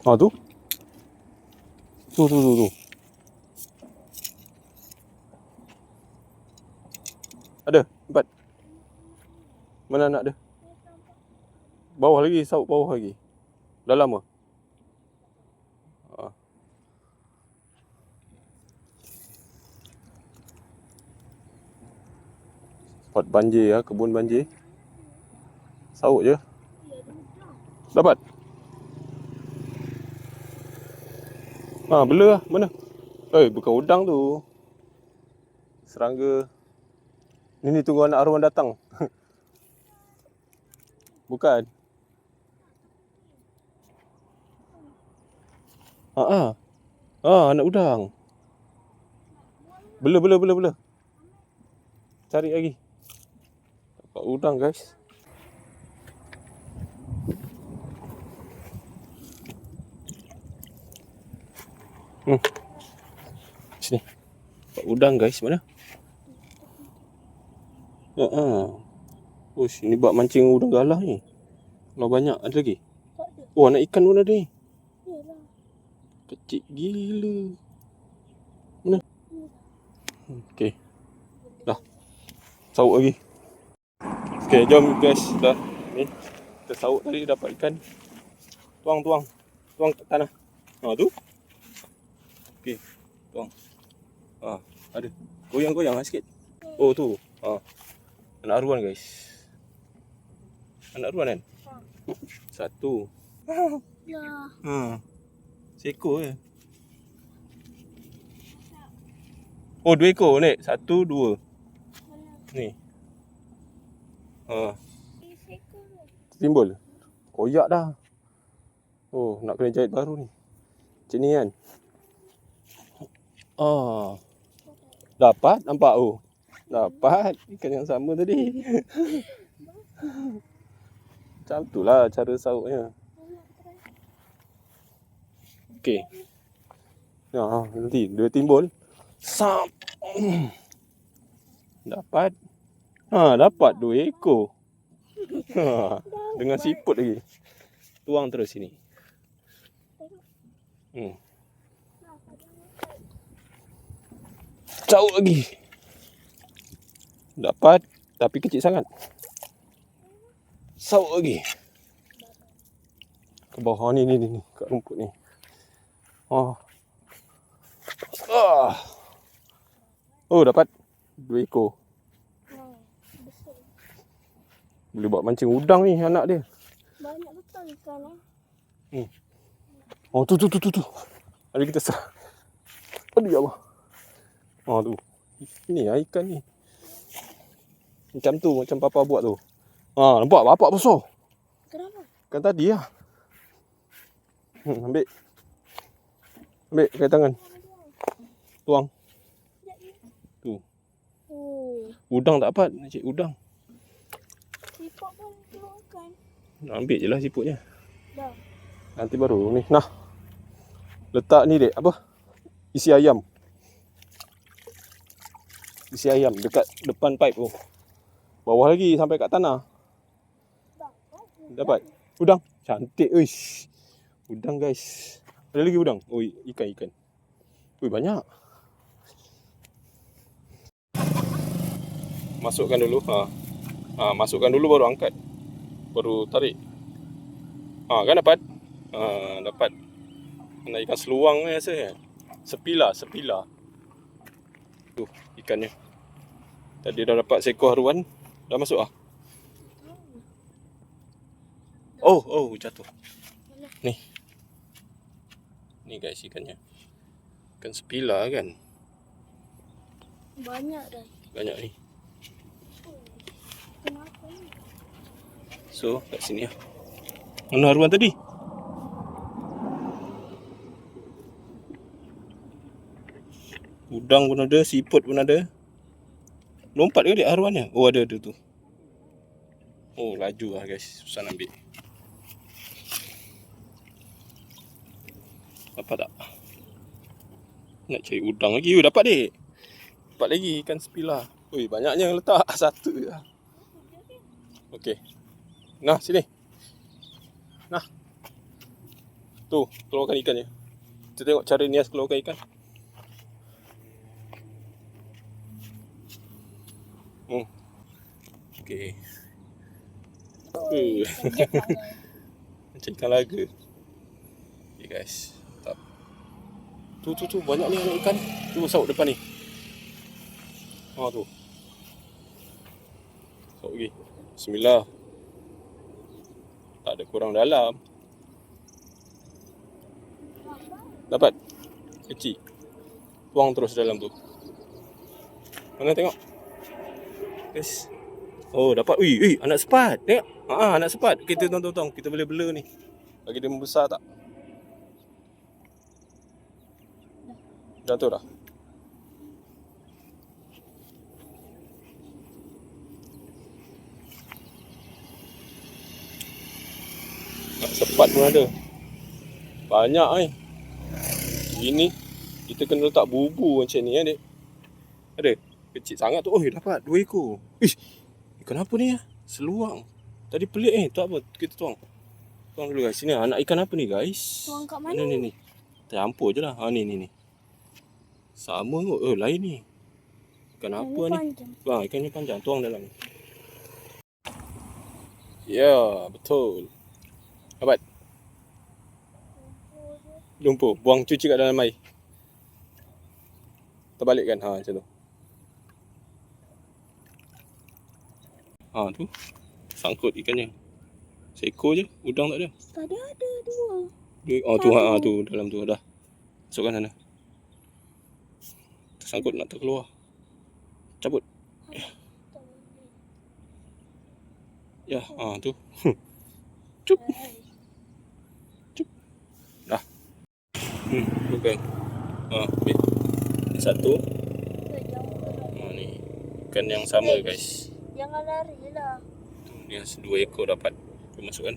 Ah tu. Tu. Ada, empat. Mana anak dia? Bawah lagi, saut bawah lagi. Dalam ke? Spot banjir ya, kebun banjir. Saut je. Dapat? Bela lah. Mana? Bukan udang tu. Serangga. Ni tunggu anak arwah datang. Bukan. Anak udang. Bela. Cari lagi. Dapat udang guys. Sini. Dapat udang guys, mana? Oh, sini buat mancing udang galah ni. Kalau banyak ada lagi. Oh, anak ikan pun ada ni. Kecil gila. Mana? Okey. Dah. Saut lagi. Okey, jom guys. Dah. Ni. Kita saut tadi dapat ikan. Tuang. Tuang kat tanah. Tu. Okey. Tuang. Ada. Goyang sikit. Oh, tu. Anak aruan guys. Anak aruan kan? Satu. Seekor je. Oh, 2 ekor ni. 1, 2. Ni. Timbul. Koyak dah. Oh, nak kena jahit baru ni. Macam ni kan. Dapat nampak oh. Dapat ikan yang sama tadi. Macam tu lah cara sautnya. Okey. Nanti dia timbul. Sap. Dapat. Dapat 2 ekor. Dengan siput lagi. Tuang terus sini. Saut lagi. Dapat tapi kecil sangat. Saut lagi. Ke bawah ni kat rumput ni. Dapat 2 ekor. Boleh buat mancing udang ni anak dia. Banyak betul ikan Tu. Ada kita serah. Aduh ya Allah. Tu. Ni ikan ni. Macam tu, macam papa buat tu. Nampak bapak besar. Kenapa? Kan tadi lah. Ambil pakai tangan. Tuang. Tu. Udang tak dapat, cik udang. Siput pun keluarkan. Ambil je lah siputnya. Dah. Nanti baru ni. Nah. Letak ni dek, apa? Isi ayam dekat depan pipe tu. Bawah lagi sampai kat tanah. Dapat. Udang. Cantik. Uish. Udang guys. Ada lagi udang. Oh, ikan. Banyak. Masukkan dulu. Masukkan dulu baru angkat. Baru tarik. Kan dapat. Dapat. Kena ikan seluang ni rasa kan. Sepila. Tu ikannya. Tadi dah dapat seekor haruan. Dah masuk ah. Oh, jatuh. Ni guys ikannya. Ikan sepila kan. Banyak dah. Banyak ni. Kenapa ni? So, kat sini lah. Mana haruan tadi? Udang pun ada, siput pun ada. Lompat ke dia haruannya? Oh, ada tu. Oh, laju lah guys. Susah nak ambil. Dapat tak? Nak cari udang lagi. Dapat dek. Dapat lagi ikan sepila. Banyaknya yang letak. Satu je lah. Okey. Nah, sini. Nah. Tu, keluarkan ikannya. Kita tengok cara Nias keluarkan ikan. Okey. Kaget lah. Macam ikan laga. Okay guys. Tak. Tu banyak ni anak ikan. Tu saut depan ni. Tu. Saut lagi. Bismillah. Tak ada kurang dalam. Dapat. Kecil. Tuang terus dalam tu. Mana tengok. Guys. Oh, dapat. Ui, anak sepat. Tengok. Anak sepat. Kita tuang. Kita boleh bela ni. Bagi dia membesar tak? Dah tu dah. Anak sepat pun ada. Banyak ni. Ini kita kena letak bubu macam ni adik. Ada? Kecil sangat tu. Oh, dapat 2 ekor. Ish. Ikan apa ni? Seluang. Tadi pelik tak apa. Kita tuang. Tuang dulu guys. Sini anak ikan apa ni guys? Tuang kat mana? Ni. Tercampur je lah. Ni. Sama kot. Lain ni. Ikan apa ni? Ikan ni panjang. Tuang dalam. Ya, betul. Dapat. Lumpur. Buang cuci kat dalam air. Terbalikkan. Macam tu. Tu. Sangkut ikannya. Seekor je. Udang tak ada. Tadi ada 2. Tu dalam tu dah. Masukkan sana. Tersangkut nak terkeluar. Cabut. Ya, tu. Cup. Dah. Bukan. Ambil. Satu. Ni. Ikan yang sama guys. Jangan lari lah. Ni 2 ekor dapat. Masukkan.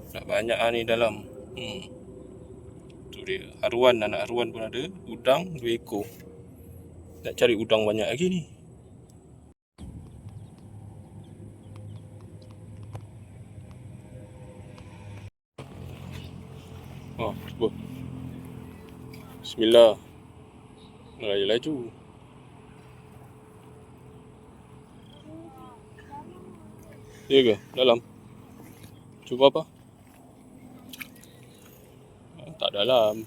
Tak banyak ni dalam. Tu dia. Haruan, anak haruan pun ada. Udang 2 ekor. Nak cari udang banyak lagi ni. Cuba. Bismillah. Laju. Ya ke? Dalam. Cuba apa? Tak dalam.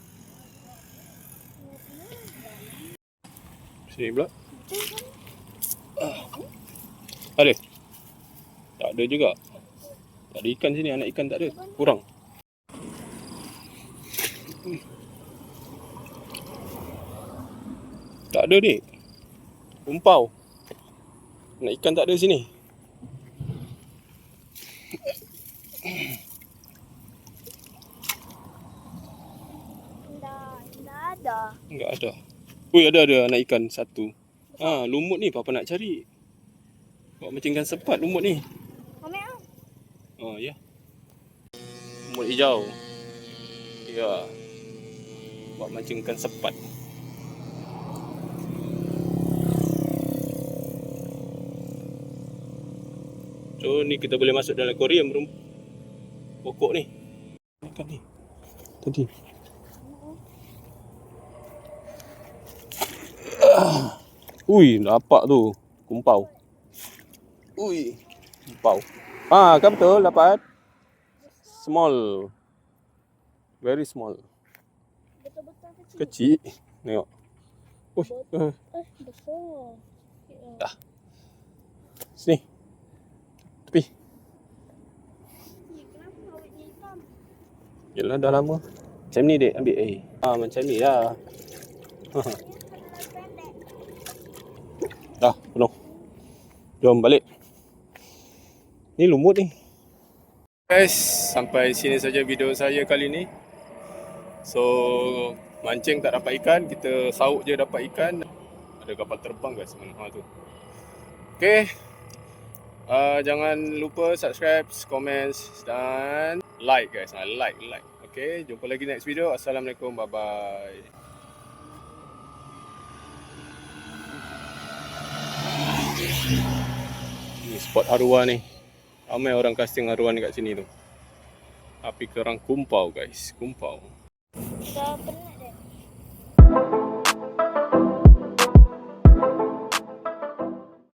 Sini pula. Ada? Tak ada juga. Tak ada ikan sini. Anak ikan tak ada. Kurang. Tak ada ni. Umpau. Anak ikan tak ada sini. Enggak ada. Ada anak ikan satu. Lumut ni papa nak cari. Buat macam ikan sepat lumut ni. Ambil Ya. Lumut hijau. Ya. Buat macam ikan sepat. So ni kita boleh masuk dalam akuarium pokok ni. Ikan ni. Tadi. Dapat tu. Kumpau. Kumpau. Kan betul dapat. Small. Very small. Betul-betul Kecil. Tengok. besar. Dah. Sini. Tepi. Kenapa awetnya hitam? Yalah dah lama. Macam ni dek ambil macam ni lah. Dah penuh. Jom balik. Ni lumut ni. Guys, sampai sini saja video saya kali ni. So, mancing tak dapat ikan, kita sauk je dapat ikan. Ada kapal terbang guys mana tu. Okay. Jangan lupa subscribe, komen dan like guys. Like. Okay, jumpa lagi next video. Assalamualaikum, bye bye. Ni spot haruan ni. Ramai orang casting haruan dekat sini tu. Api kerang kumpau guys, kumpau. Dah penat.